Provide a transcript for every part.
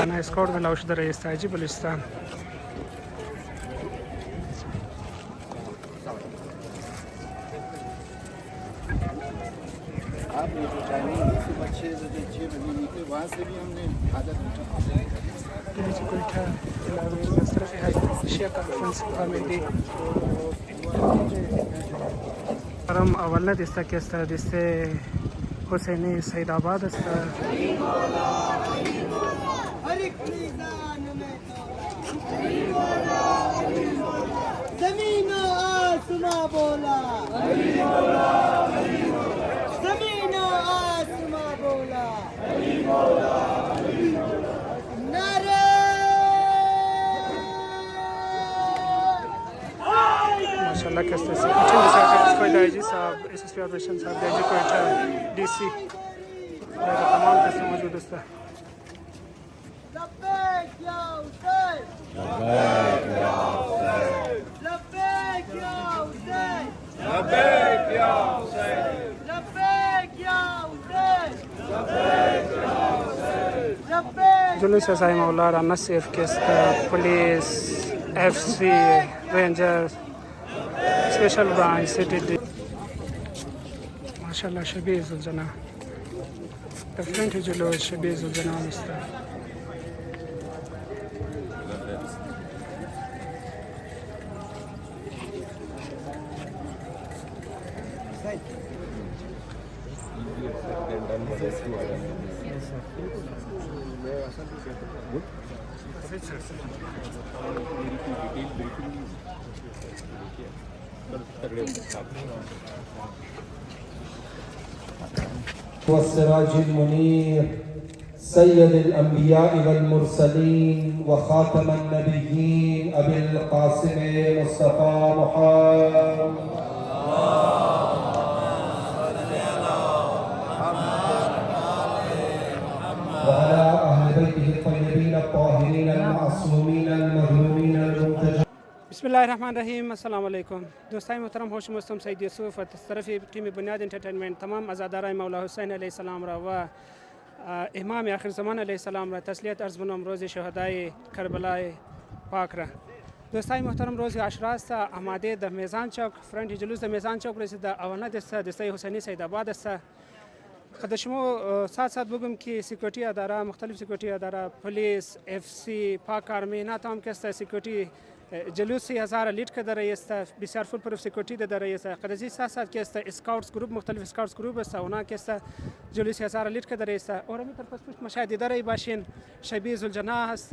أنا اسكور من لوش دري يستعجب الإسلام. आपने जो चाइनीज से बच्चे जो जेब में निकले वहाँ से भी हमने आदत उठाई। Dice questa la strategia sia principalmente Karam awalna dista kesta diste Husseini Saidabad asta ज़मीन आसमां बोला ज़मीन आसमां बोला नारे माशाल्लाह kesta se kuchin disa koi daiji sahab SSP operation sahab daiji koita DC तमाम kesta मौजूद asta लब्बैक या हुसैन लब्बैक या हुसैन लब्बैक या हुसैन लब्बैक या हुसैन लब्बैक Julius Asai Maular Nasif kesta police FC Rangers Special Branch City MashaAllah Shabiz Al-Jana the front of Julius Shabiz Al-Jana Mr. والسراج المنير Syed الأنبياء والمرسلين وخاتم النبيين أبي القاسم مصطفى محمد وعلى أهل بيته الطيبين الطاهرين المعصومين المظلومين المنتجبين बिस्मिल्लाहिर्रहमानिर्रहीम अस्सलाम वालेकुम दोस्तों मोहतरम होश मुस्तम सईद यूसुफ और तरफ टीम बुनियाद एंटरटेनमेंट तमाम आज़ादारा मौला हुसैन अलैहिस्सलाम रा व इमाम आखिर ज़मान अलैहिस्सलाम रा तस्लियत अर्ज़ बनम रोज़ शहदाए करबलाए पाक रा दोस्तों मोहतरम रोज़ आशरास ता आमादे द मैज़ान चौक फ्रंट जुलूस द मैज़ान चौक रसिद अवना दस्ता हुसैनी सईदाबाद दस्ता खदशमो साथ साथ बगम की सिक्योरिटी अदारा मुख्तलिफ सिक्योरिटी अदारा पुलिस FC पाक आर्मी ना तमाम के सिक्योरिटी جلوسی هزار لیت که داره است بسیار فول پروف سکورتی داره است قدسی ساعت که است اسکاوتس گروپ مختلف اسکاوتس گروپ است اونا که است جلوسی هزار لیت که داره است اور می طرف پشت مشاهده داره باشین شبیه الجناح است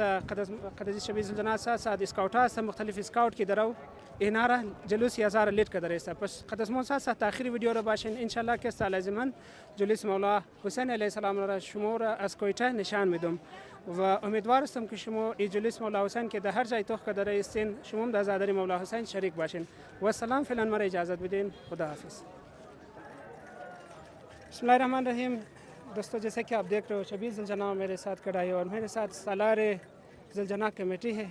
قدسی شبیه الجناح ساعت اسکاوت است مختلف اسکاوت که داره اینا را جلوسی هزار لیت که داره است پس قدسمون ساعت آخری ویدیو را باشین ان شاء الله که است لازما جلوس مولا حسین علیه السلام را شما را از کویته نشان میدم و امیدوار هستم که شما این جلوس مولا حسین که در هر جای توخ داره استین شما در عزاداری مولا حسین شریک باشین و سلام فعلا مرا اجازت بدین خدا حافظ بسم الله الرحمن الرحیم दोस्तों जैसे कि आप देख रहे हो शबीर ज़ुलजना मेरे साथ खड़ा है और मेरे साथ सालार ज़ुलजना कमेटी है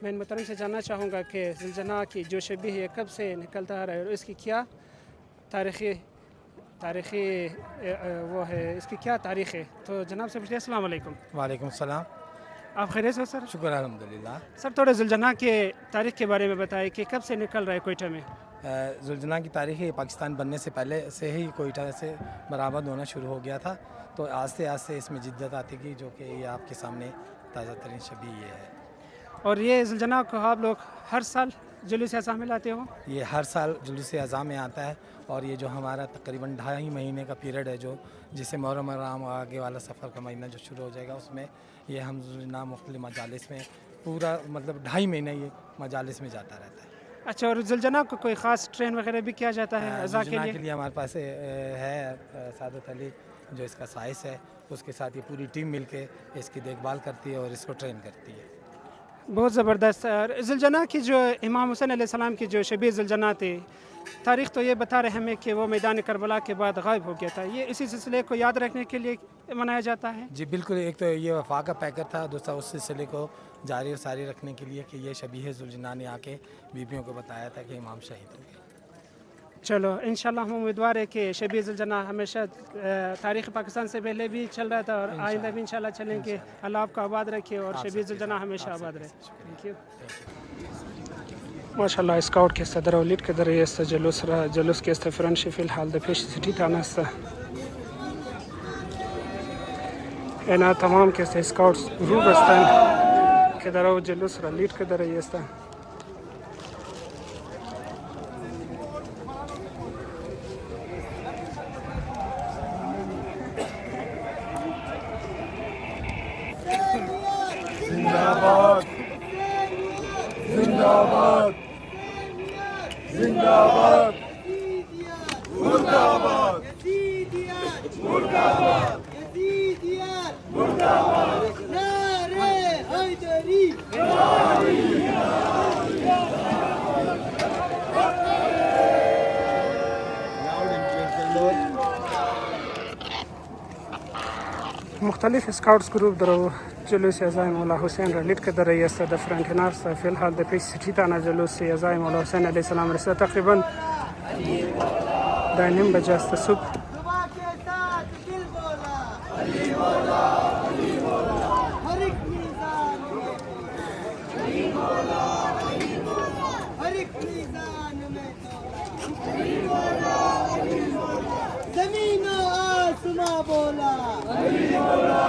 मैं इन मोहतरम से जानना चाहूँगा कि ज़ुलजना की जो शबी है कब से निकलता आ रहा है और इसकी क्या तारीख़ी वो है इसकी क्या तारीख़ है तो जनाब से पूछते हैं अस्सलाम वालेकुम वालेकुम सलाम। आप खैरियत हो सर शुक्र अल्हम्दुलिल्लाह। सर थोड़े ज़ुलजना के तारीख़ के बारे में बताएं कि कब से निकल रहा है कोयटा में ज़ुलजना की तारीख़ पाकिस्तान बनने से पहले से ही कोयटा से बरामद होना शुरू हो गया था तो आस्ते आस्ते इसमें जिद्दत आती गई जो कि ये आपके सामने ताज़ा तरीन शबी ये है। और ये ज़ुलजना को आप लोग हर साल जुलूस अज़ा में लाते हो ये हर साल जुलूस अज़ा में आता है और ये जो हमारा तकरीबन 2.5 महीने का पीरियड है जो जिसे मुहर्रम राम आगे वाला सफ़र का महीना जो शुरू हो जाएगा उसमें ये हम ज़ुलजना मुख्तलिफ मजालिस में पूरा मतलब 2.5 महीने ये मजालिस में जाता रहता है। अच्छा और ज़ुलजना को कोई ख़ास ट्रेन वगैरह भी किया जाता है अज़ा के लिए हमारे पास है सादत अली जो इसका साइस है उसके साथ ये पूरी टीम मिलके इसकी देखभाल करती है और इसको ट्रेन करती है। बहुत ज़बरदस्त ज़ुलजना की जो इमाम हुसैन अलैहिस्सलाम की जो शबीह ज़ुलजना थे तारीख़ तो ये बता रहे हमें कि वो मैदान करबला के बाद गायब हो गया था ये इसी सिलसिले को याद रखने के लिए मनाया जाता है। जी बिल्कुल एक तो ये वफा का पैकर था दूसरा उस सिलसिले को जारी और सारी रखने के लिए कि ये शबीह ज़ुलजना ने आके बीबियों को बताया था कि इमाम शहीद हो गए। चलो इंशाल्लाह हम उम्मीदवार है कि शबीर ज़ुलजना हमेशा तारीख़ पाकिस्तान से पहले भी चल रहा था और आइंदा भी इंशाल्लाह चलेंगे। अल्लाह आपको आबाद रखे और शबीर ज़ुलजना हमेशा आबाद रहे। Thank you. माशाल्लाह स्काउट के सदर लीड के दर jest جلوس که است فرانشی فیل حال پیش سیتی تانست اینا تمام که است اسکاوتس گروپ هستند که در او جلوس را لید که در jest जिंदाबाद जिंदाबाद जिंदाबाद मुर्दाबाद मुर्दाबाद मुर्दाबाद नारे हैदरी مختلف اسکاوتس گروپ در جلوس اعضای مولا حسین را لید که در است در فرانکنارس فی الحال در پیش سیتی تانا جلوس اعضای مولا حسین علیه السلام رسید تقریبا در نیم بجه است صبح दुआ के साथ दिल बोला अली बोला अली बोला हर एक मीज़ान में अली बोला अली बोला हर एक मीज़ान में अली बोला अली बोला ज़मीन और आसमां बोला अली बोला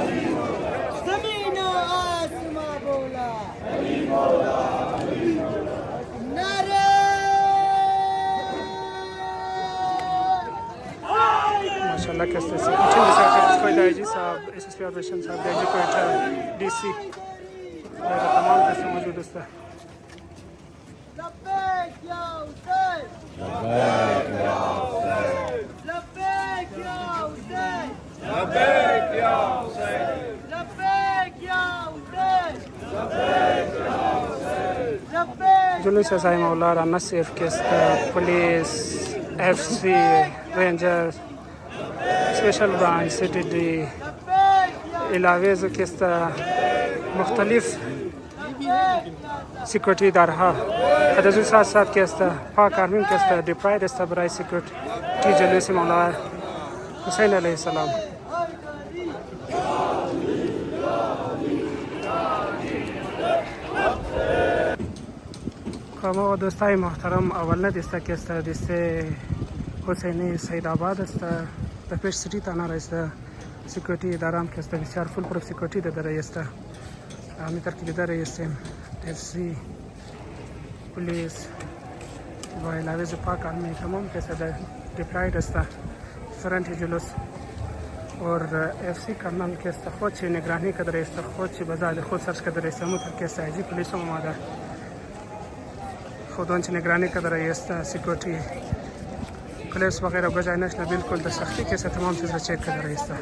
अली बोला ज़मीन और आसमां बोला अली बोला अली बोला नारे माशाल्लाह कैसे से कुछ डिसाइड कोई दाईजी साहब एसएसपी ऑपरेशन साहब दाईजी कोयटा डीसी और तमाम कैसे मौजूद है लब्बैक या हुसैन लब्बैक या हुसैन लब्बैक या हुसैन लब्बैक या हुसैन लब्बैक या हुसैन लब्बैक जुलूस एज़ाई मौला राना सेफ केस्ट police FC Rangers special branch CTD इलावे जो केस्ट मुख्तलिफ सिक्योरिटी इदारा हदजु साथ साथ केस्ट पाक आर्मी केस्ट डिप्राइड est برای सिक्योरिटी जुलूस मौला हुसैन अलैहि सलाम خما و دوستای محترم اول ندیسته که است دیسته حسینی سیدآباد است در پیش سیتی تانا است سکیوریتی اداره هم که است بسیار فول پروف سکیوریتی داره است همی ترکیب داره است اف پلیس و علاوه از پاک آرمی تمام که است डिप्लॉयड است فرنٹ جلوس और एफसी कर्नल के खود से निगरानी कर रहे हैं खुद से बजाज खुद सर्च कर रहे हैं मुतल के साइजी पुलिस मादा खुद उनसे निगरानी कर रही है सिक्योरिटी पुलिस वगैरह बजाय नेशनल बिल्कुल सख्ती के साथ तमाम चीज़ें चेक कर रही है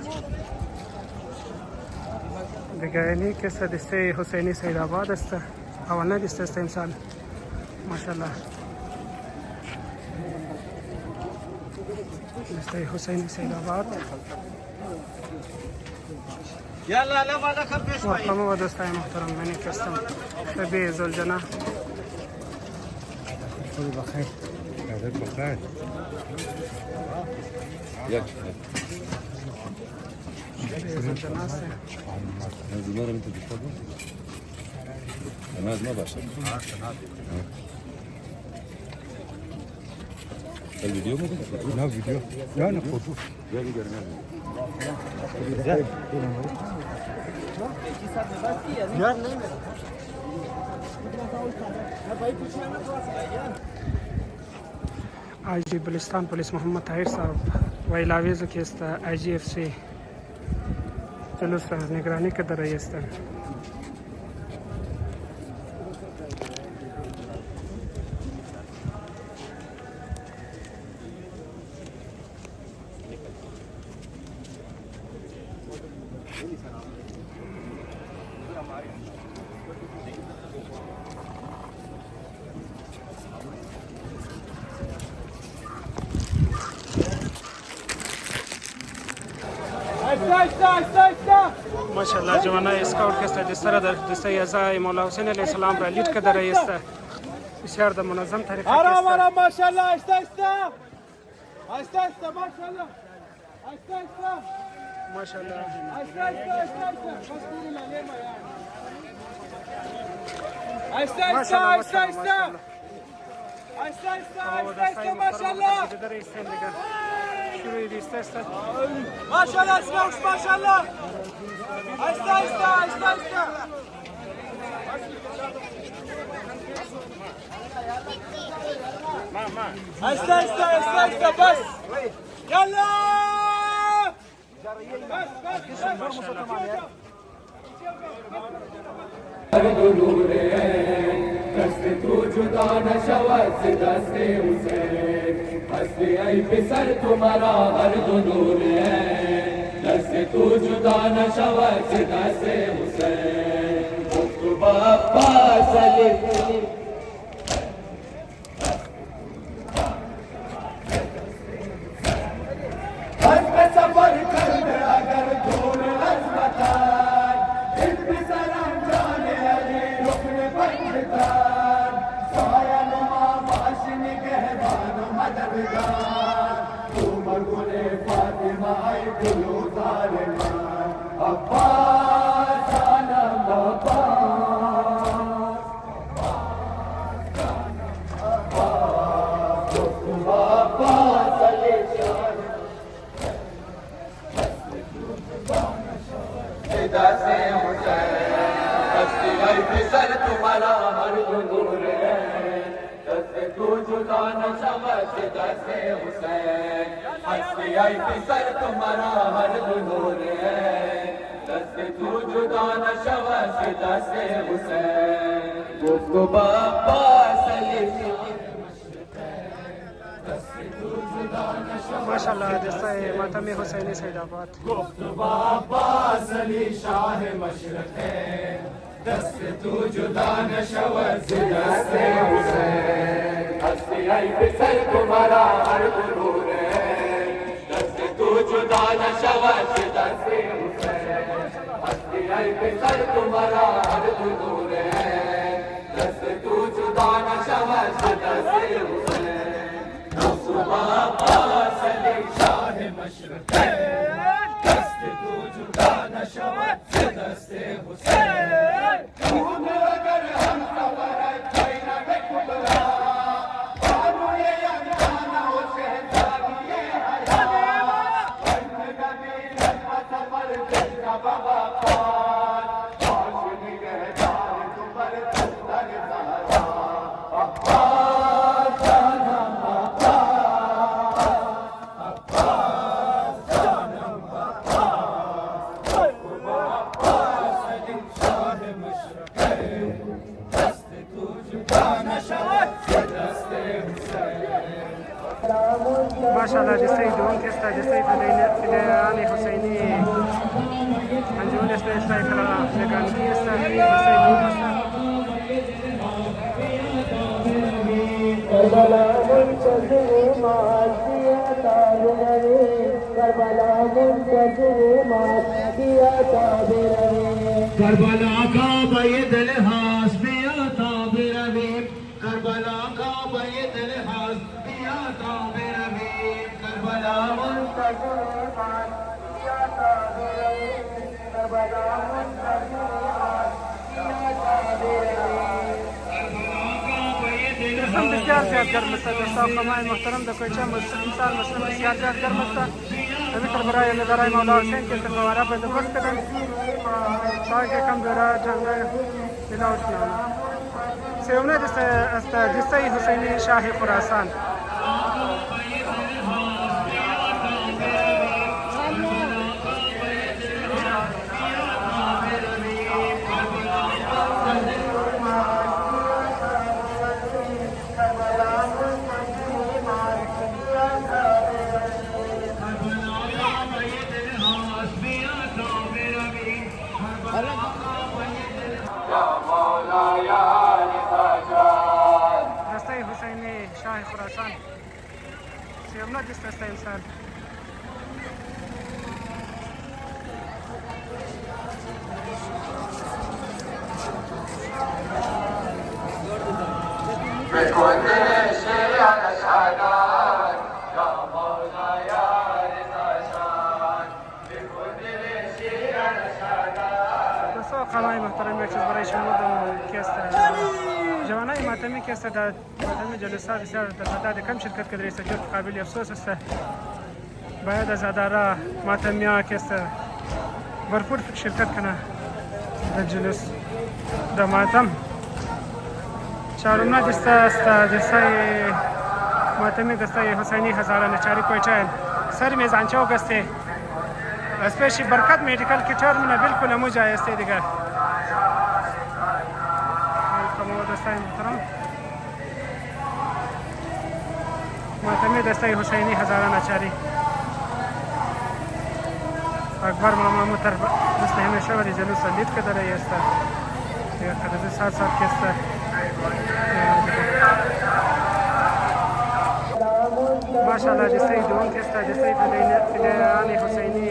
दिगानी के साथ इससे हुसैनी सईदाबाद است अवलना दिसते است इंसान माशाल्लाह इससे हुसैनी सईदाबाद يلا لا ما لك بيش وقام ودستای محترم منی کستم شبیه زلجنا بخير بخير شبیه زلجنا است زمان انت بتفضل انا ما باشا الفيديو مو لا فيديو لا انا فوتو لا فيديو आई जी बलिस्तान पुलिस मोहम्मद ताहिर साहब व इलावेज के आई जी एफ सी जुलूस निगरानी के दर रही माशाल्लाह जवाना स्काउट के जिस तरह जिस अज़ाए मौला हुसैन अलैहि सलाम पर लीड कर रही है بسیار د منظم طریقه آرام کې آرام ماشاءالله آهسته آهسته آهسته آهسته ماشاءالله آهسته آهسته ماشاءالله آهسته آهسته آهسته بس دوري لاليما يعني آهسته آهسته آهسته آهسته آهسته آهسته آهسته ماشاءالله شروع دیسته است ماشاءالله اسمعوش ماشاءالله آهسته آهسته آهسته آهسته آهسته آهسته آهسته آهسته بس يلا بس بس بس دست تو جدا نشود ز دست حسین هستی ای پسر تو مرا هر دو نوره دست تو جدا نشود ز دست حسین گفت و با عباس علی حزب سفر کرده اگر دور از وطن این پسرم جان علی رکن بندگان سایه نما باش نگهبان و مددگار تو مرگون فاطمه ای گلوزار من عباس جانم عباس عباس گفتم عباس علی جان دست حسین هستی ای پسر تو مرا هر دو نوره دست تو جدا نشود ز دست حسین هستی ای پسر تو مرا هر دو نوره دست تو جدا نشود ز دست حسین گفت و با عباس علی ماشاءالله دسته ماتم حسینی سید آباد گفت و با عباس علی شاه مشرق ہے دست تو جدا نشود ز دست حسین هستی ای پسر تو مرا هر غرور دست تو جدا نشود ز دست حسین هستی ای پسر تو مرا هر غرور دست تو جدا نشود ز دست حسین گفت و با عباس علی شاه مشرق ہے دست تو جدا نشود ز دست حسین خون اگر ہم سفر بین کبرا بانوی یزدان و شہزادی حیات بندگی نظم سفر دل کا بابا پار باش نگہدار تو پر دستر زہرا عباس جانم عباس جانم عباس عباس علی شاه مشرق دست تو جدا نشود ز دست حسین ماشاءالله دسته دوم کې ستا دسته فلان حسینی انجول است استا کلا لګانګي است دسته دوم است کربلا منتظر ماسیا تابرے کربلا منتظر ماسیا تابرے کربلا کا بید الحاس بیا تابرے کربلا کا بید الحاس بیا تابرے کربلا منتظر ماسیا تابرے کربلا منتظر ماسیا تابرے هم بسیار زیاد گرم است دوستان خدمای محترم در کوچه انسان مسلم بسیار زیاد گرم است ذکر برای مولا حسین که سفواره بندوبست کردن تاکه کم دوره جنگه بلاوت کنند سیومه است دسته حسینی شاه خراسان دسته حسینی شاه خراسان سیومه دسته انسان دوستان خانه محترم یک چیز برای شما که است جوانای ماتمی که است در ماتم جلسه بسیار در تعداد کم شرکت کرده است که قابل افسوس است. باید از اداره ماتمیا که است भरपूर शिरकत करना जुलूस दमातम चारुना जैसा ये मातमी दस्ता ये हुसैनी हज़ारा नचारी कोयचान सर में जानचो गस्ते स्पेशली बरकत मेडिकल की टर्म ना बिल्कुल अमु जायस्ते दिगर कमो दस्ता मुहतरम मातमी दस्ता ये हुसैनी हज़ारा नचारी अकबर मामा मुतर जिसने हमेशा वाली जलूस संदीप के तरह ये स्तर ये कदर साथ साथ के स्तर माशाल्लाह जिससे दोन के स्तर जिससे फिलियानी हुसैनी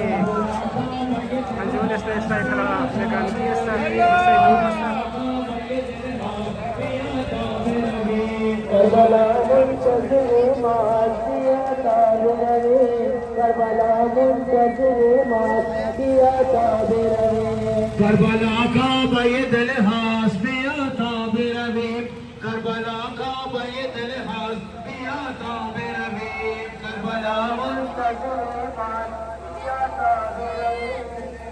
अंजुम जिसने स्तर कला लेगानी स्तर जिससे दोन स्तर करबला मुंतज़िर मासिया ताबिरे करबला मुंतज़िर मासिया ताबिरे करबला का बैदल हासबिया ताबिरे करबला का बैदल हासबिया ताबिरे करबला मुंतज़िर मासिया ताबिरे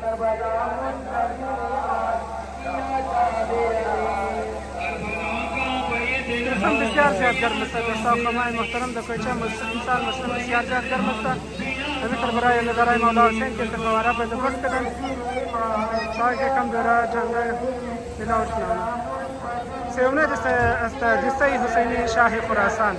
करबला मुंतज़िर मासिया ताबिरे हम بسیار زیاد گرم است دوستان خانه محترم در کوچه انسان مسلم بسیار زیاد گرم است همینطور برای نظرهای مولا حسین که تفاوره بندوبست کردن تاکه کم دوره جنگل بلاوش کنند سیومه است جسته حسینی شاه خراسان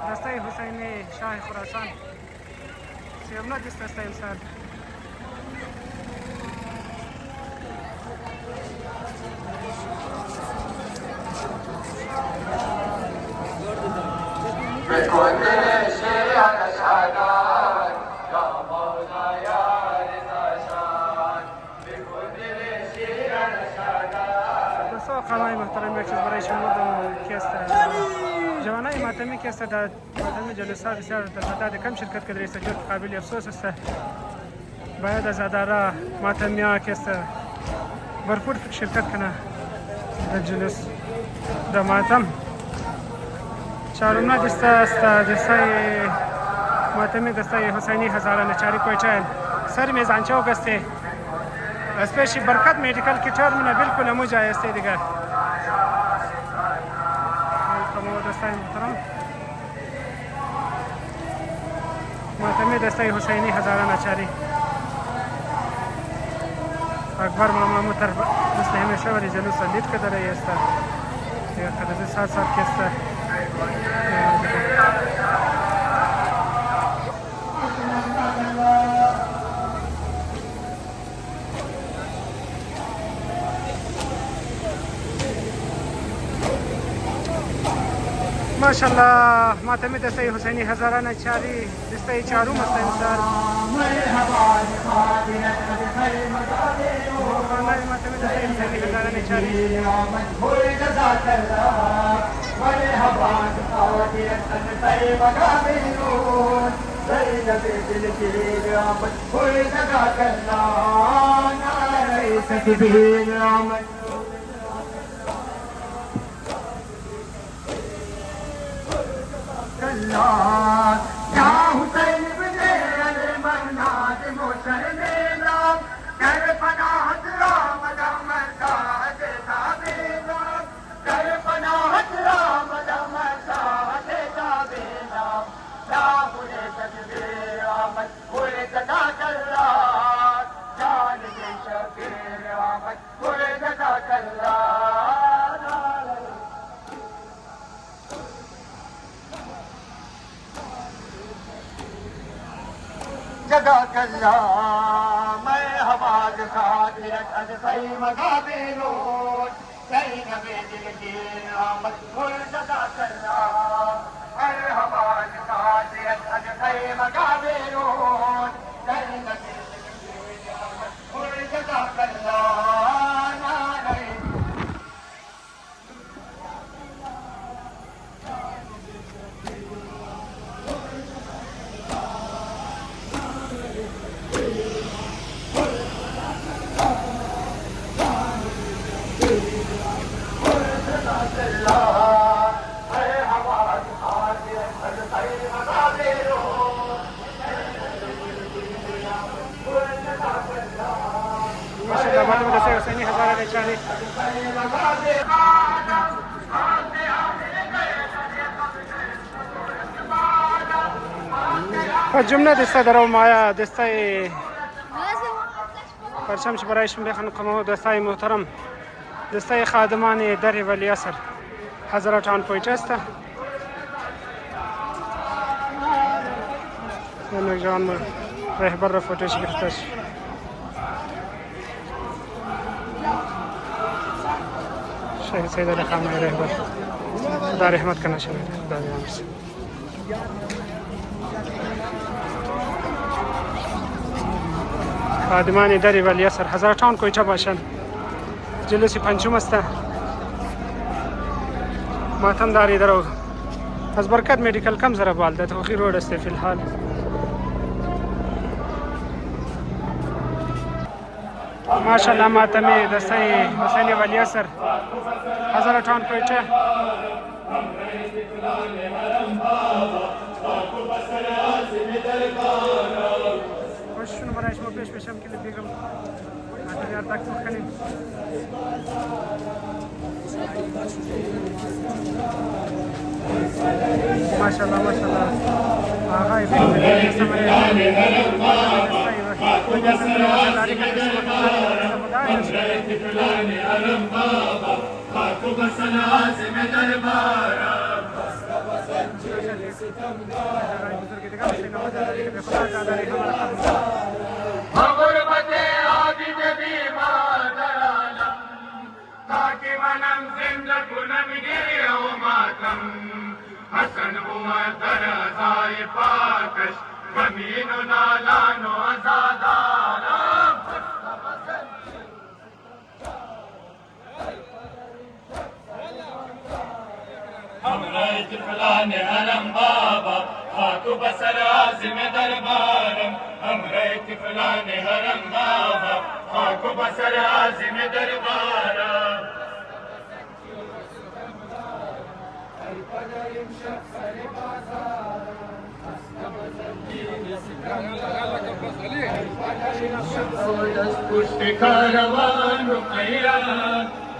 دسته حسینی شاه خراسان سیومه دسته انسان دوستان خانه محترم یک چیز برای شما که است جوانای ماتمی که است در ماتم جلسه بسیار در تعداد کم شرکت کرده است که قابل افسوس است. باید از اداره ماتمیا که است भरपूर शिरकत करना जुलूस दमातम चारुना जैसा ये मातमी दस्ता ये हुसैनी हज़ारा नचारी कोयचान सर में जानचो गस्ते स्पेशली बरकत मेडिकल की टर्म ना बिल्कुल अमु जायस्ते दिगर कमो दस्ता मुहतरम मातमी दस्ता ये हुसैनी हज़ारा नचारी अकबर मामा मुतर जिसने हमेशा वाली जलूस संदीप के तरह ये स्तर ये कदर साथ साथ के स्तर माशाल्लाह मातमी दस्ते हुसैनी हज़ारा नचारी जिसते चारू मस्ते सर मातमी दस्ते हुसैनी हज़ारा नचारी जगा कल्ला मैं हवाज खातिर अज सही मगा बेरो सही नबे दिल की आमद फुल जगा कल्ला मैं हवाज खातिर अज सही मगा बेरो सही नबे दिल की आमद फुल जगा कल्ला हुसैनी हज़ारा ने चाहे जुमना दस्ता दरो माया दस्ता परचम برایش میخوان کمو دستای محترم دستای خادمان در ولی اثر حضرتان پویچه است این جان رهبر را فوتوش گرفتش شهید سید علی خامنه‌ای رهبر خدا رحمت کنه شهید خدا بیامرزه خادمان در ولی اثر حضرتان کویچه باشن جلوس پنجم است ماتم داری درو از برکت مدیکل کم ذره بالده توخی روड است فی الحال ماشاءالله ماتم دستای حسین ولی اثر حضرتان کویچه شنو برایش ما پیش بشم که بیگم یاد دکتر کنیم ماشاءالله ماشاءالله آقای بیگم حسن در ازای پاکش زمین و نالان و ازادارم همراه فلان علم بابا خاک و بسر عازم دربارم همراه فلان حرم بابا خاک و بسر عازم دربارم پشت کاروان رقیہ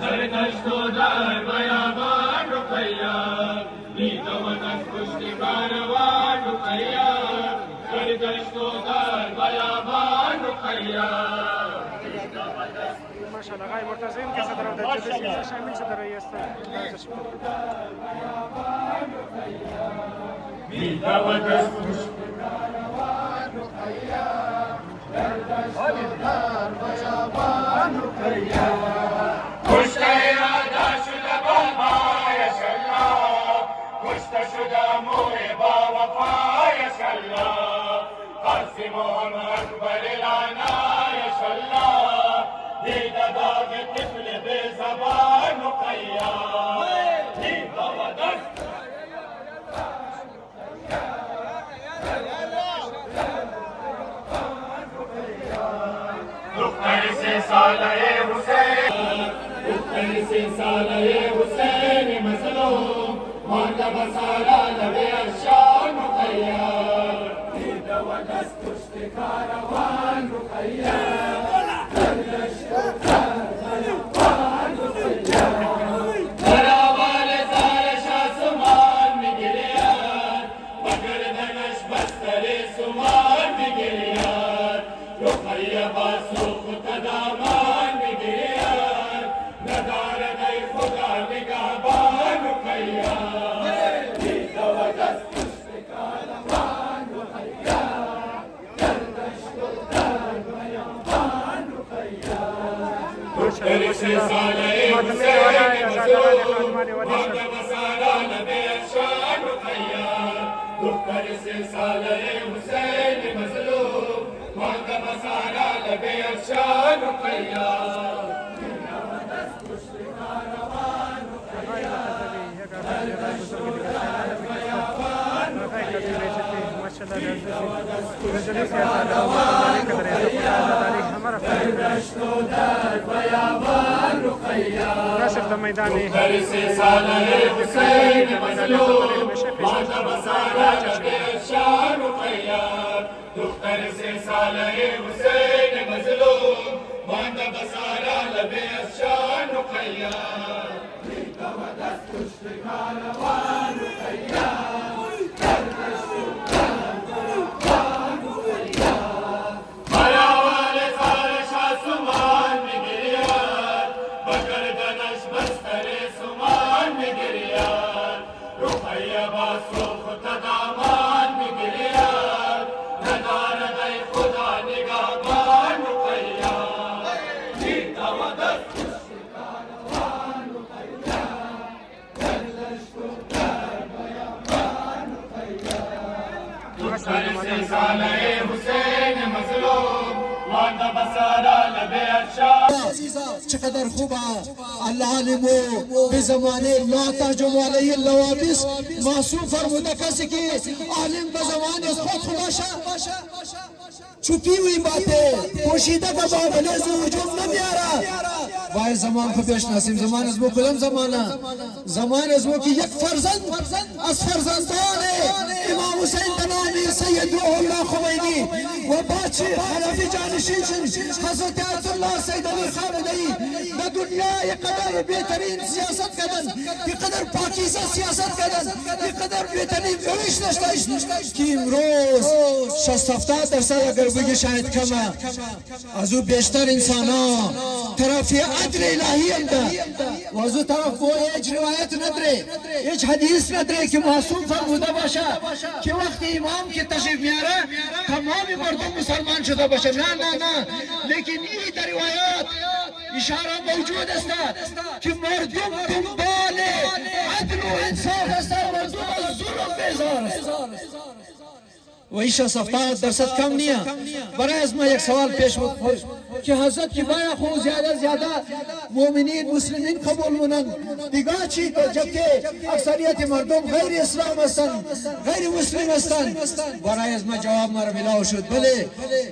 در دشت و در بیابان رقیہ دید و دست پشت کاروان رقیہ در دشت و در بیابان رقیہ ماشاءالله غای مرتضیم که صدر و در جلوسی شامل صدر رئیس دید و دست پشت کاروان رقیہ کشته اراده شده بابایش الله کشته شده مور با وفایش الله قاسم اکبر لعنایش الله دیده داغ طفل به زبان رقیه دید و دست سالہ حسین مظلوم ماندہ بسارا لبے ارشان مخیر دید و دست پشت کاروان رقیہ در آوال زارش آسمان میگرید مگر دنش بستر سمان میگرید رقیہ باسو دامان میگیرد ندارد ای خدا نگهبان رقیہ دید و دست پشت کاروان رقیہ माशाल्लाह मातम में वाला है आजादारा ने खादमा ने वाली हमारा मैदान चकदर खुबा अल्लाह ने वो बेज़माने ला तर्जुम अलैहि लवाबिस मासूम फरमुदा कैसे कि आलिम बेज़माने खुद खुलाशा छुपी हुई बातें पोशीदा का बाबले वजूद न प्यारा वाय ज़मान को पेश नासिम ज़मान अज़मो कुलम ज़मान अज़मो की एक फर्जंद अस फर्जंदान इमाम हुसैन तनामी सैयद रुहुल्लाह खुमैनी व बादशाह हनफी जानशीन हज़रत आयतुल्लाह सैयद अली खामेनी न दुनिया ये कदर बेहतरीन सियासत कदन ये कदर पाकीज़ा सियासत कदन ये कदर बेहतरीन रविश नशता कि इमरोज 60-70% अगर बगे शायद कमा अजू बेशतर इंसाना तरफ अदल इलाही अंदा वजू तरफ वो एज रिवायत नदरे एज हदीस नदरे कि मासूम फरमुदा बाशा कि वक्त इमाम की तशरीफ म्यारा तमाम मर्दों मुसलमान शुदा बाशा ना ना ना लेकिन ये रिवायत इशारा मौजूद है कि मर्दों दुंबाले अदल व इंसाफ है मर्दों जुल्म बेजार वही 70% कम नहीं है बराज में एक सवाल पेश कि हजरत की बाया खो ज्यादा मोमिनीन मुस्लिमीन कबूल मुनन दिगाची को जबकि अक्सरियत मर्दों गैर इस्लाम हसन गैर मुस्लिम हसन बराज में जवाब मर मिलाओ शुद भले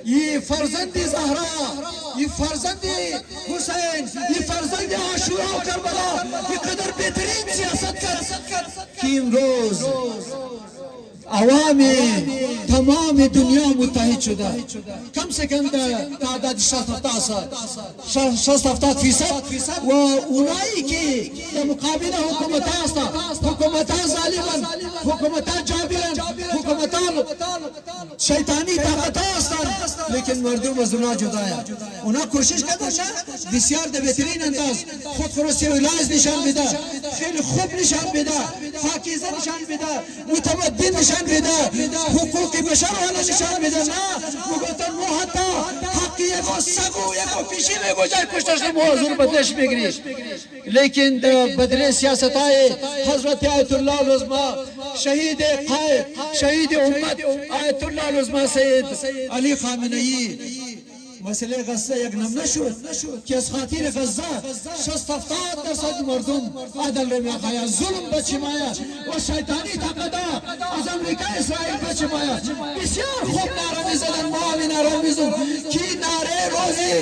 ये फर्जंदी ज़हरा ये फर्जंदी हुसैन ये फर्जंदी आशूरा करबला ये कदर बेहतरीन सियासत कर कि रोज अवामी तमाम दुनिया मुत्तहिद शुदा कम से कम तादाद 70% व उनाई की मुकाबला हुकूमत जालिमन हुकूमत जाबिरन हुकूमत शैतानी ताकत लेकिन मर्दों मजलूम जुदाया उन्हें कोशिश करता बिस्यार बेहतरीन अंदाज खुद फरोशी इलाज निशान बिदा खेल खूब निशान बिदा फाकीज़ा निशान बिदा मुतमद्दिन निशान बिदा हुकूक बशर वाला निशान बिदा ना मुगतन मुहता हकी को सगो को पीछे में गुजार कुछ तस्लीम हुजूर बदलेश बिगरी लेकिन बदले सियासत आए हजरत आयतुल्लाह उज़्मा शहीद कायद शहीद उम्मत आयतुल्लाह उज़्मा सैयद अली खामेनी मसले गज़ा एक नमना शो कि इस खातिर गज़ा 70% मर्दों अदल में खाया जुल्म बचमाया और शैतानी ताकता आज अमेरिका इस्राइल बचमाया बसियार खूब नारा मिज़न मावी नारा मिज़न की नारे रोज़ी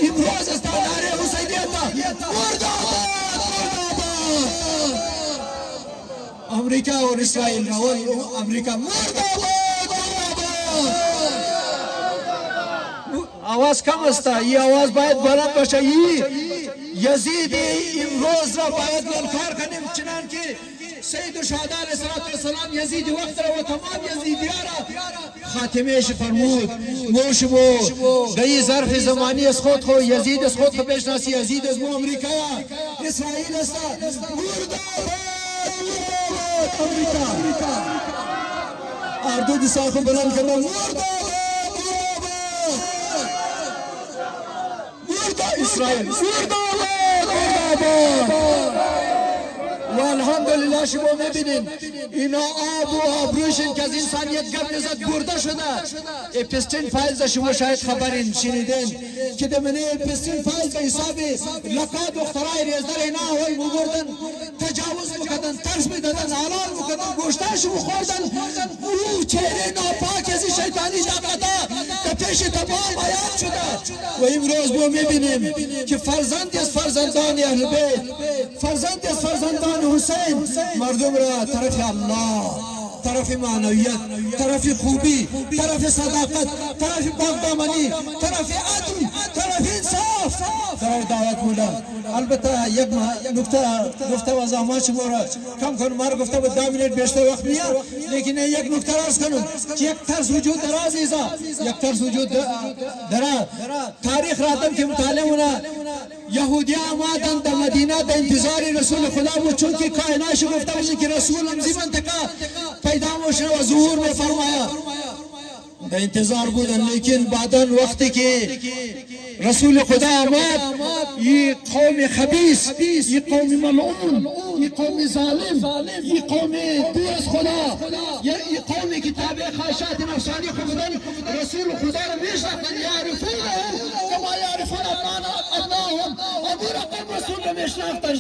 इमरोज़ इस नारे हुसैनियता मुर्दाबाद अमेरिका और इस्राइल और अमेरिका मुर्दाबाद आवाज कम अस्ता ये आवाज बायद बुलंद बशा यजीद इमरोज रा बायद ललकार कने चनान के सैयद शुहदा अलैहिस्सलाम यजीद वक्त रा व तमाम यजीदियारा खातिमे फरमूद मोशबो गई ज़र्फ ज़मानी अस्खोत हो यजीद अस्खोत बेशनासी यजीद अज़मो अमेरिका इस्राइल अस्ता मुर्दाबाद अमेरिका आर्दो दिशा को बुलंद करना मुर्दाबाद इस्राइल मुर्दाबाद آباد و الحمدلله شما میبینین اینا آب و آبروشن که از انسانیت گرد برده شده. اپستین فایلز شما شاید خبرین شنیدین که دمنه اپستین فایلز به حساب لقا دخترای ریزدر اینا هوی مبردن، تجاوز بکدن، ترس میدادن، حلال بکدن، گوشتاش بخوردن. او چهره ناپاک از شیطانی جاقتا که پیش تمام حیات شده. و امروز ما میبینیم که فرزندی از فرزندان اهل بیت، فرزندی از فرزندان حسین مردم را طرف الله، طرف معنویت، طرف خوبی، طرف صداقت، طرف پاکدامنی، طرف عدل، طرف انصاف طرف دعوت مولا. البته یک نکته گفته و زحمت شما را کم کنم، مرا گفته بود 10 منت بیشتر وقت میاد، لیکن یک نکته عرض کنم که یک طرز وجود داره عزیزا، یک طرز وجود داره. تاریخ راتم که مطالعه مونه یهودی آمدن در مدینه در انتظار رسول خدا بود، چون که کائناش گفته بود که رسول امزی منطقه پیدا موشن و ظهور میں فرمایا در انتظار بودن. لیکن بعداً وقتی که رسول خدا آمد، یہ قوم خبیث، یہ قوم ملعون، یہ قوم ظالم، یہ قوم دور از خدا، یہ قومی که تابع خواهشات نفسانی خود بودن، رسول خدا را میشناختن، یعرفونهم کما یعرفون ابناءهم. ابو رقم رسول را میشناختن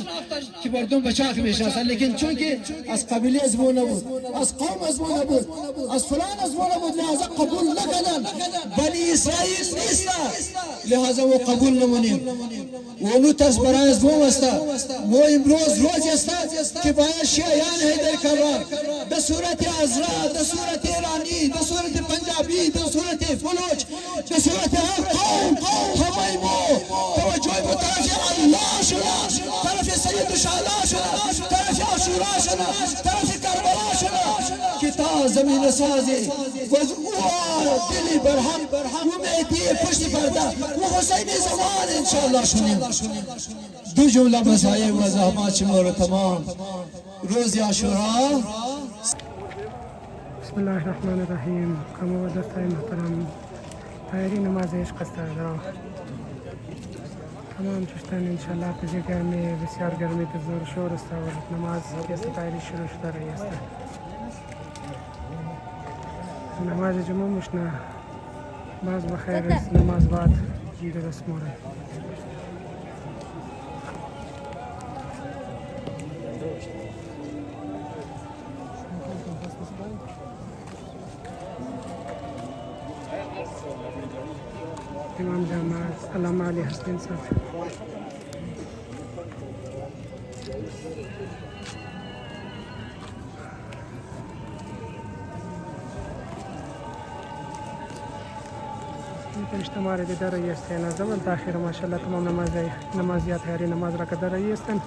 که مردم بچاک میشناختن، لیکن چون که از قبیله از ما نبود، از قوم از ما نبود، از فلان از ما نبود، لحاظا قبول نکردن. بنی اسرائیل نیست، لحاظا ما قبول نمونیم. و اونو تس برای از ما وسته. ما امروز روز است که باید شیعیان حیدر کرار به صورت عزرا، به صورت ایرانی، به صورت پنجابی، به صورت فلوچ، به صورت هر قوم همه ما توجه به طرف الله شده، طرف سید الشهدا شده، طرف عاشورا شده، طرف کربلا شده که تا زمین سازی و دلی برهم و مهدی پشت پرده و حسین زمان انشاءالله شنیم. دو جمله مسایب و زحمات شما رو تمام روز عاشورا. بسم الله الرحمن الرحیم. کما و دوستای محترم، تیاری نماز عشق است. تمام چشتن انشاءالله پیزی گرمی، بسیار گرمی که زور شور است و نماز که تیاری شروع شده رही است. نماز جمعه مشنا باز بخیر است، نماز بعد درست مورد. امام جماعت علامه علی حسین صاحب. اجتماع دیده رही است. نظم تاخیر ماشاءالله تمام نمازیات تیاری نماز را کرده رही هستند.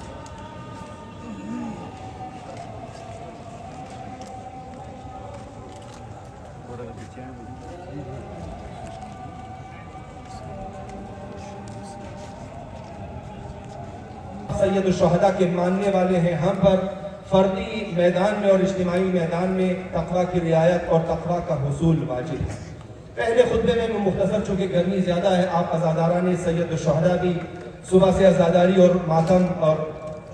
सैयद शुहदा के मानने वाले हैं। हम पर फर्दी मैदान में और इज्तिमाई मैदान में तक़वा की रियायत और तक़वा का हुसूल वाजिब है। पहले खुतबे में मुख्तसर, चूँकि गर्मी ज़्यादा है, आप अज़ादारान सैयद शुहदा भी सुबह से अज़ादारी और मातम और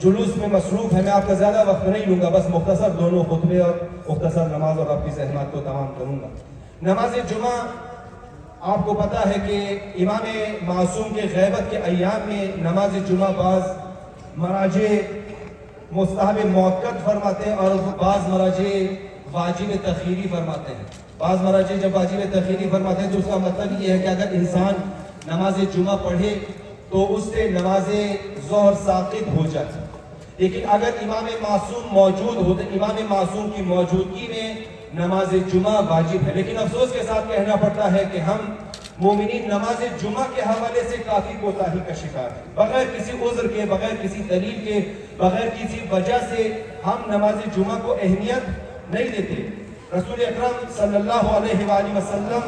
जुलूस में मसरूफ़ है। मैं आपका ज़्यादा वक्त नहीं लूँगा, बस मुख्तसर दोनों खुतबे और मुख्तसर नमाज और अपनी ज़हमत को तमाम करूँगा। नमाज जुमा आपको पता है कि इमाम मासूम के ग़ैबत के अय्याम में नमाज जुमा बाज़ मराजे मुस्तहब मुअक्कद फरमाते हैं और बाज़ मराजे वाजिब तख़ीरी फरमाते हैं। बाज़ मराजे जब वाजिब तख़ीरी फरमाते हैं तो उसका मतलब ये है कि अगर इंसान नमाज जुमा पढ़े तो उससे नमाज ज़ोहर साक़ित हो जाए। लेकिन अगर इमाम मासूम मौजूद हो तो इमाम मासूम की मौजूदगी में नमाज जुमा वाजिब है। लेकिन अफसोस के साथ कहना पड़ता है कि हम मोमिनीन नमाज जुमा के हवाले से काफ़ी कोताही का शिकार है। बगैर किसी उज़्र के, बगैर किसी दलील के, बगैर किसी वजह से हम नमाज जुमा को अहमियत नहीं देते। रसूल अकरम सल्लल्लाहु अलैहि वसल्लम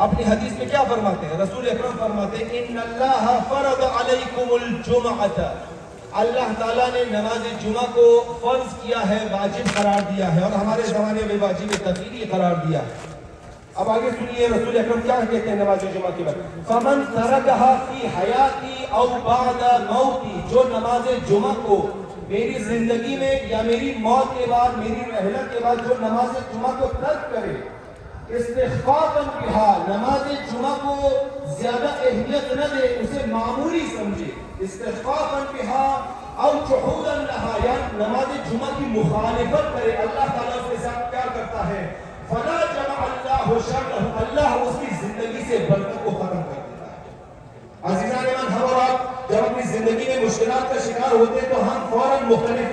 अपनी हदीस में क्या फरमाते हैं? रसूल अकरम फरमाते हैं इन्नल्लाह फरद अलैकुमुल जुमअत, अल्लाह ताला ने नमाज जुमा को फर्ज किया है, वाजिब करार दिया है और हमारे ज़माने में वाजिब तक़ीरी करार दिया है। अब आगे सुनिए रसूल अकरम क्या कहते हैं नमाज जुमा के बाद, फमन तरकहा फी हयाती औ बाद मौती, जो नमाज जुमा को मेरी जिंदगी में या मेरी मौत के बाद, मेरी रहलत के बाद जो नमाज जुमा को तर्क करे, इस्तिग़फ़ाफ़न बिहा, नमाज जुमा को ज्यादा अहमियत न दे, उसे मामूली समझे, इस्तिग़फ़ाफ़न बिहा और जुहूदन लहा, या नमाज जुमा की मुखालिफत करे, अल्लाह ताला उसके साथ क्या करता है, फला जमा अल्लाह शर्रहु, अल्लाह उसकी जिंदगी से बरकत को खत्म कर देता है। अज़ीज़ान ईमान, हम और आप जब अपनी जिंदगी में मुश्किलात का शिकार होते हैं तो हम फौरन मुख्तलिफ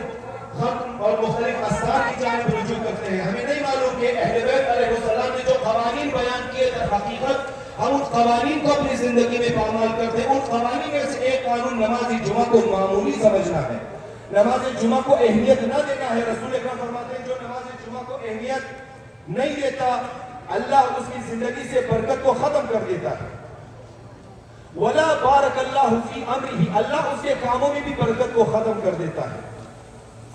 खत्म और मुख्तलिफ अस्तार की जानिब रुजू करते हैं। हमें नहीं मालूम कि अहले बैत अलैहिस्सलाम ने जो क़वानीन बयान किए थे, हकीकत हम उन क़वानीन को अपनी जिंदगी में पामाल करते हैं। उन क़वानीन में से एक कानून नमाज जुमा को मामूली समझना है, नमाज जुमा को अहमियत न देना है। रसूल अकरम फरमाते हैं जो नमाज जुमा को अहमियत नहीं देता, अल्लाह उसकी जिंदगी से बरकत को खत्म कर देता है। वला बारकल्लाहु फी अमरिही, अल्लाह उसके कामों में भी बरकत को खत्म कर देता है।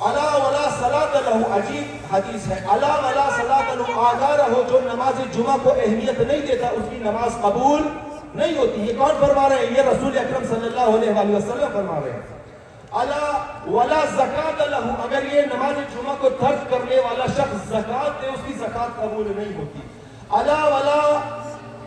अला वला सलात लहू, अजीब हदीस है, अला वला सलात लहू, आगाह रहो जो नमाज जुमा को अहमियत नहीं देता उसकी नमाज कबूल नहीं होती। ये कौन फरमा रहे हैं? ये रसूल अकरम सल्लल्लाहु अलैहि वसल्लम फरमा रहे हैं। अला वला ज़कात लहू, अगर ये नमाज जुमा को तर्क करने वाला शख्स ज़कात दे, उसकी ज़कात कबूल नहीं होती। अला वला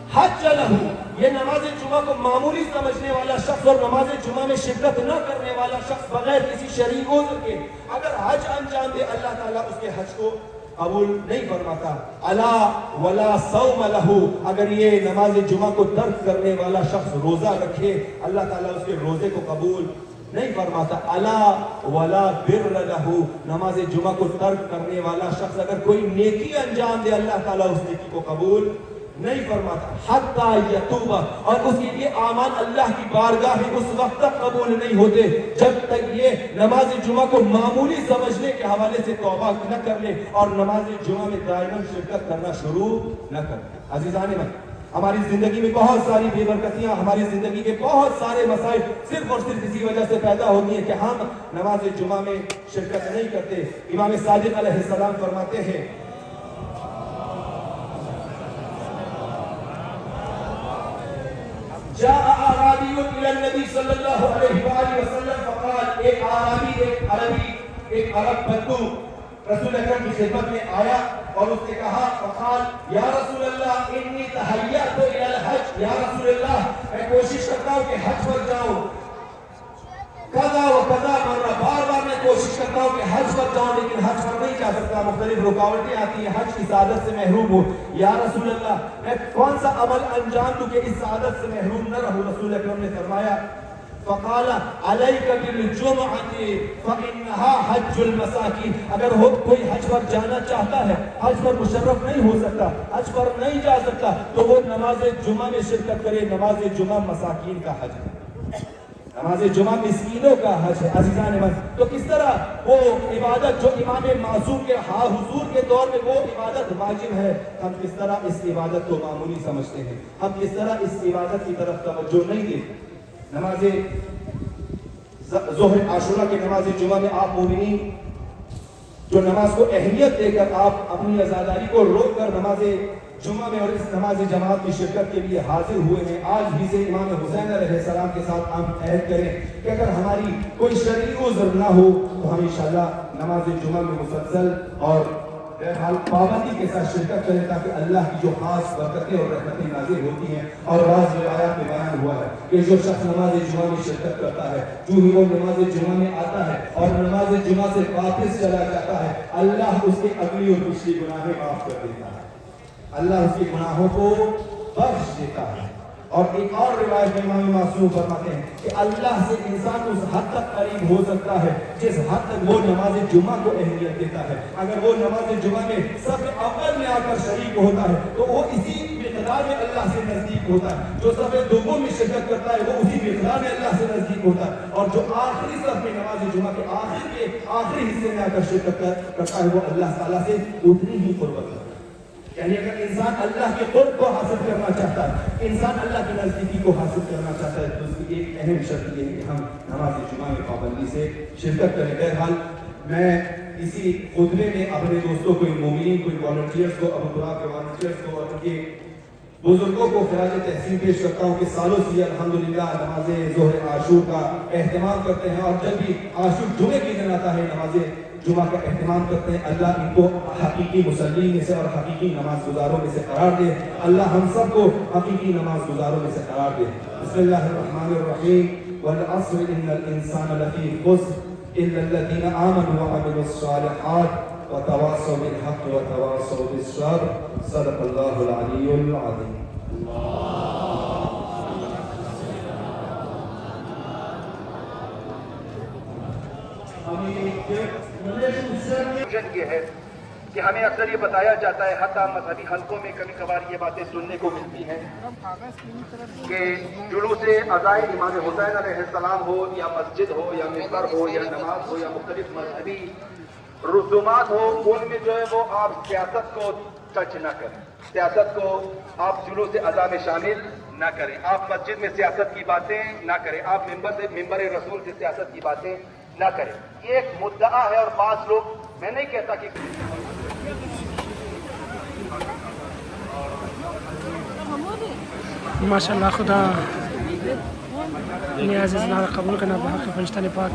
हज लहू, ये नमाज जुमा को मामूली समझने वाला शख्स और नमाज जुमा में शिरकत न करने वाला शख्स बगैर किसी शरई उज़्र के अगर हज अंजाम दे, अल्लाह ताला उसके हज को कबूल नहीं फरमाता। अला वला सौम लहू, अगर ये नमाज जुमा को तर्क करने वाला शख्स रोजा रखे, अल्लाह ताला उसके रोजे को कबूल नहीं फरमाता। अला वला बिर्र लहू, नमाज जुमा को तर्क करने वाला शख्स अगर कोई नेकी अंजाम दे, अल्लाह ताला उस नेकी को कबूल नहीं फरमाता। हत्ता यतूबा, और उसके ये आमाल अल्लाह की बारगाह में उस वक्त तक कबूल नहीं होते जब तक ये नमाज जुमा को मामूली समझने के हवाले से तौबा न कर ले और नमाज जुमा में दायमन शिरकत करना शुरू न कर ले। अज़ीज़ान ईमान, हमारी जिंदगी में बहुत सारी बेबरकतियां, हमारी जिंदगी के बहुत सारे मसाइल सिर्फ और सिर्फ इसी वजह से पैदा होती है कि हम नमाज जुमा में शिरकत नहीं करते। इमाम सादिक अलैहिस्सलाम फरमाते हैं, जा आराबी इला नबी सल्लल्लाहु अलैहि वसल्लम फक़ाल, एक आराबी, एक अरबी, एक अरब बद्दू रसूल अकरम की खिदमत में आया और उसने कहा, फक़ाल या रसूल अल्लाह इन्नी तहय्यतु इलल हज, या रसूल अल्लाह मैं कोशिश करता हूँ कि हज पर जाऊँ, कदा व कदा मर्रा, बार बार मैं कोशिश करता हूँ कि हज पर जाऊँ लेकिन हज पर नहीं जा सकता, मुख्तलिफ रुकावटें आती हैं, हज की सादत से महरूम हो। या रसूल अल्लाह मैं कौन सा अमल अंजाम दूँ कि इस सादत से महरूम न रहूँ? रसूल अकरम ने फरमाया, फ़क़ाल अलैका बिल-जुम्अति फ़इन्नहा हज्जुल मसाकीन, अगर हो कोई हज पर जाना चाहता है, हज पर मुशर्रफ नहीं हो सकता, हज पर नहीं जा सकता, तो वो नमाज जुमा में शिरकत करे। नमाज जुमा मसाकीन का हज है, नमाज जुमा मिस्कीनों का हज है। अज़ीज़ान ईमान, तो किस तरह वो इबादत जो इमाम मासूम के हुजूर के दौर में वो इबादत वाजिब है, हम किस तरह इस इबादत को मामूली समझते हैं, हम किस तरह इस इबादत की तरफ तवज्जो नहीं देते। नमाज ज़ोहर आशुरा की नमाज जुमा में आप मोमिनीन जो नमाज को अहमियत देकर आप अपनी आज़ादारी को रोक कर नमाज जुमा में और इस नमाज जमात की शिरकत के लिए हाजिर हुए हैं, आज भी से इमाम हुसैन अलैहिस्सलाम के साथ हम अहद करें कि अगर हमारी कोई शरई उज़्र ना हो तो हम इंशाअल्लाह नमाज जुमा में मुसलसल और बहरहाल पाबंदी के साथ शिरकत करें, ताकि अल्लाह की जो खास बरकतें और रहमतें नाज़िल होती हैं। और बाज़ रिवायात में बयान हुआ है कि जो शख्स नमाज जुमा में शिरकत करता है, जो ही वो नमाज जुमा में आता है और नमाज जुमा से वापस चला जाता है, अल्लाह उसके अगली और पिछली गुनाहें माफ कर देता है, अल्लाह उसके गुनाहों को बख्श देता है। और एक और रिवायत में इमाम मासूम फरमाते हैं कि अल्लाह से इंसान उस हद तक करीब हो सकता है जिस हद तक वो नमाज जुमा को अहमियत देता है। अगर वो नमाज जुमा में सबसे अव्वल में आकर शरीक होता है तो वो इसी मिक़दार में अल्लाह से नजदीक होता है, जो सबसे दोनों में शिरकत करता है वो उसी मिक़दार में अल्लाह से नजदीक होता है, और जो आखिरी सफ में नमाज जुमा के आखिरी हिस्से में आकर शिरकत करता है वो अल्लाह ताला से उतनी ही कुर्बत है। यानी अगर इंसान अल्लाह के कुर्ब को हासिल करना चाहता है, इंसान अल्लाह की नज़दीकी को हासिल करना चाहता है, तो उसकी एक अहम शर्त ये है कि हम नमाज जुमा में पाबंदी से शिरकत करें। बहरहाल मैं इसी खुतबे में अपने दोस्तों को, मोमिनीन को, वॉलंटियर्स को, अबू बुराक के वॉलंटियर्स को और उनके बुजुर्गों को खराज तहसीन पेश करता हूँ कि सालों से अल्हम्दुलिल्लाह नमाज ज़ोहर आशूर का एहतमाम करते हैं और जब भी आशूर जुमे की दिन आता है नमाज जुमा का एहतमाम करते हैं। अल्लाह इनको हकीकी मुसल्लीन में से और हकीकी नमाज गुजारों में से करार दे। अल्लाह हम सब को हकीकी नमाज गुजारों में से करार दे। बिस्मिल्लाहिर्रहमानिर्रहीम वल अस्र इन्नल इंसान लफी खुस्र इल्लल्लज़ीना आमनु व अमिलुस्सालिहात व तवासौ बिल हक़्क़ि व तवासौ बिस सब्र। सदक़ल्लाहुल अलीयुल अज़ीम। ये है कि हमें अक्सर ये बताया जाता है, हत्ता मजहबी हलकों में कभी कभार ये बातें सुनने को मिलती हैं कि जुलूस अज़ाए इमाम हुसैन अलैहिस्सलाम हो या मस्जिद हो या मिंबर हो या नमाज हो या मुख्तलिफ मजहबी रुसूमात हो, उनमें जो है वो आप सियासत को टच न करें, सियासत को आप जुलूस अज़ा में शामिल न करें, आप मस्जिद में सियासत की बातें न करें, आप मिंबर रसूल से सियासत की बातें न करें। ये एक मुद्दा है और बात लोग, मैं नहीं कहता कि माशाल्लाह खुदा نیاز زنا قبول کنه به حق پنجتن پاک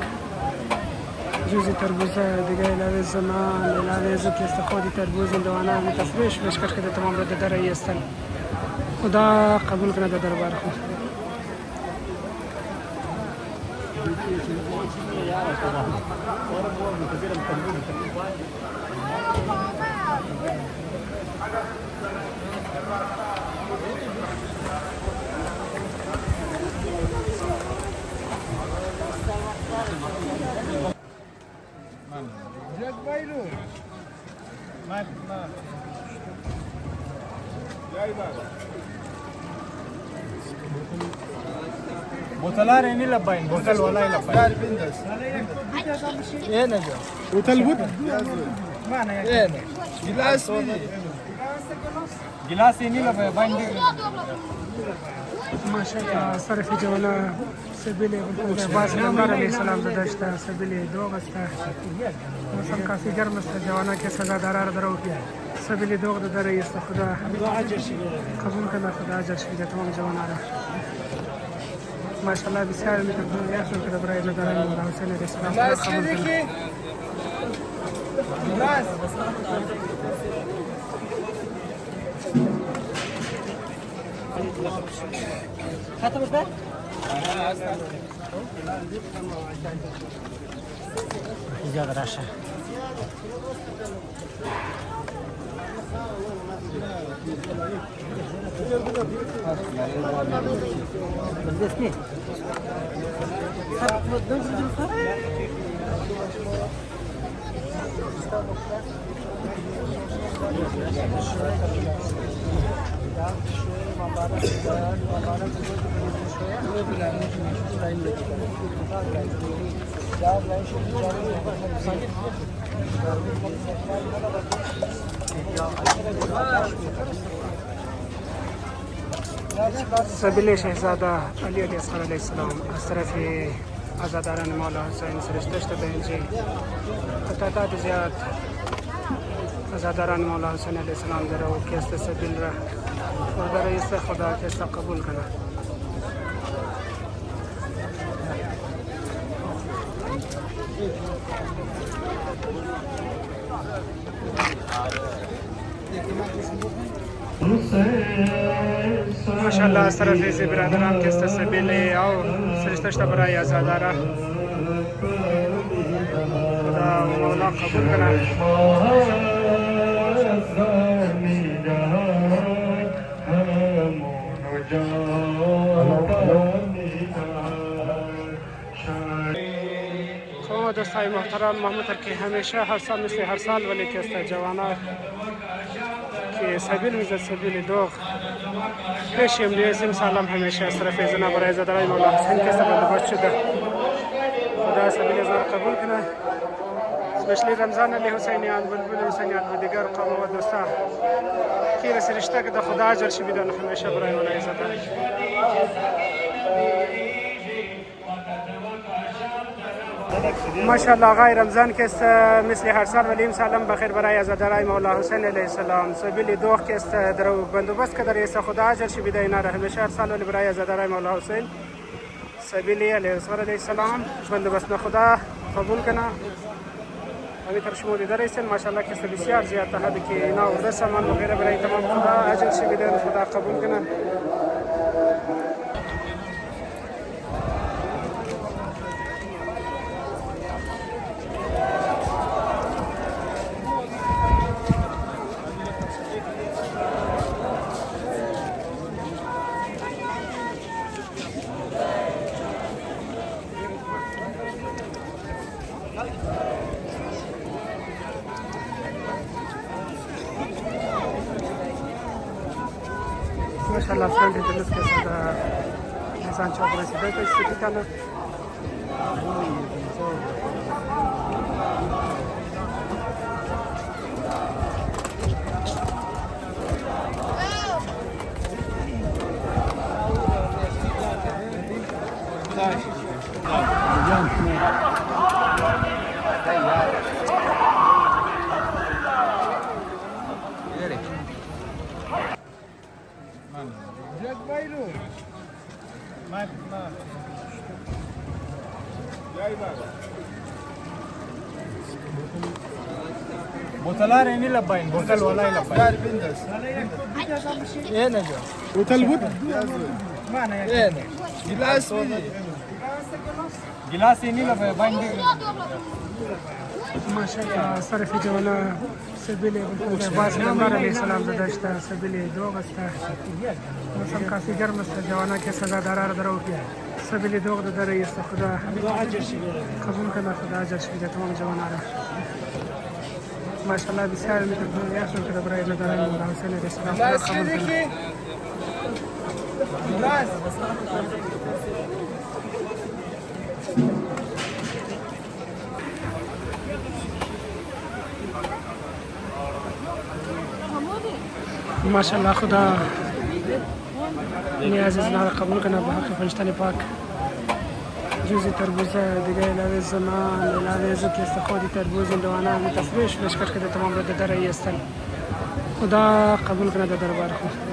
جوزی تربوز دیگه علاوه زمان علاوه عزت استخودی تربوز دوانا می تفریش پیشکش کرده تمام را در ایستن. خدا قبول کنه در دربار خود. بوتلار يعني لباين بوتل ولا لباين ايه نجا بوتل بود ما انا ايه جلاس جلاس يعني لباين ما شاء الله صرف جوانا سبيل باز پیغمبر علیہ السلام داشته سبیل دوغ است موسم کافی گرم است جوانا که سزا درار درو سبیل دوغ در است. خدا قبول کنه، خدا اجر شده تمام جوانا را. ماشاءالله بسیار میتونم یاسر که برای نظران مولا حسین علیه السلام قبول کنه. ختم الباب زیاد راشه سبیل شهزاده علی علیه السلام از طرف عزاداران مولا حسین سرشته شده اینجا تعداد زیاد عزاداران مولا حسین علیه السلام در او که است سبیل را و در ایست خدا که است قبول کنه. ماشاءالله از طرف از برادران که است سبیل او سرشته شده برای عزاداران خدا و مولا قبول کنه. خب دوستای محترم، محمود ترکی همیشه هر سال مثل هر سال ولی که است جوانا که سبیل میزد سبیل دوغ پیش امروز امسال هم همیشه از طرف زنا برای زدرای مولا حسین که است بندوبست شده. خدا سبیل زنا قبول کنه. اسپشلی رمضان علی حسینیان بلبل حسینیان و دیگر قوم و دوستا که رسیدشته که در خدا اجر شویدن همیشه برای اونها عزت माशाल्लाह आقای رمضان که است مثل هر سال ولی امسال بخیر برای عزادارای مولا حسین علیه السلام سبیل دوخ که است در بندوبست که در است خدا اجر شی بیده اینا را همیشه هر سال ولی برای عزادارای مولا حسین سبیل علیه السلام بندوبست خدا قبول کنه همین تر شمولی در است ماشاءالله که است بسیار زیاد حد که اینا ورده سامان وغیره برای تمام خدا اجر شی بیده خدا قبول کنه माशाल्लाह फ्रंट इंटरनेट के साथ इंसान चौक रसीदे तो स्थिति का ना بوتلار اینی لباین بوتل والای لباین اینه جو بوتل بود ما نه اینه گلاس میدی گلاس اینی لباین ماشاءالله صرف جوانا سبیل باز نمبر علیه السلام داشته سبیل دوغ است موسم کافی گرم است جوانا که سزا درار درو سبیل دوغ در است خدا قبول کنه خدا اجر شی تمام جوانا را ماشاءالله بسیار میتونه یاسر که برای نظر مولا حسین علیه السلام قبول کنه ماشاءالله خدا نیاز از نار قبول کنه به حق فرشتن پاک جوزی تربوز دیگه علاوه زمان علاوه زو که استخودی تربوز دوانا متفریش بشکر که تمام رد در ایستن خدا قبول کنه در دربار خود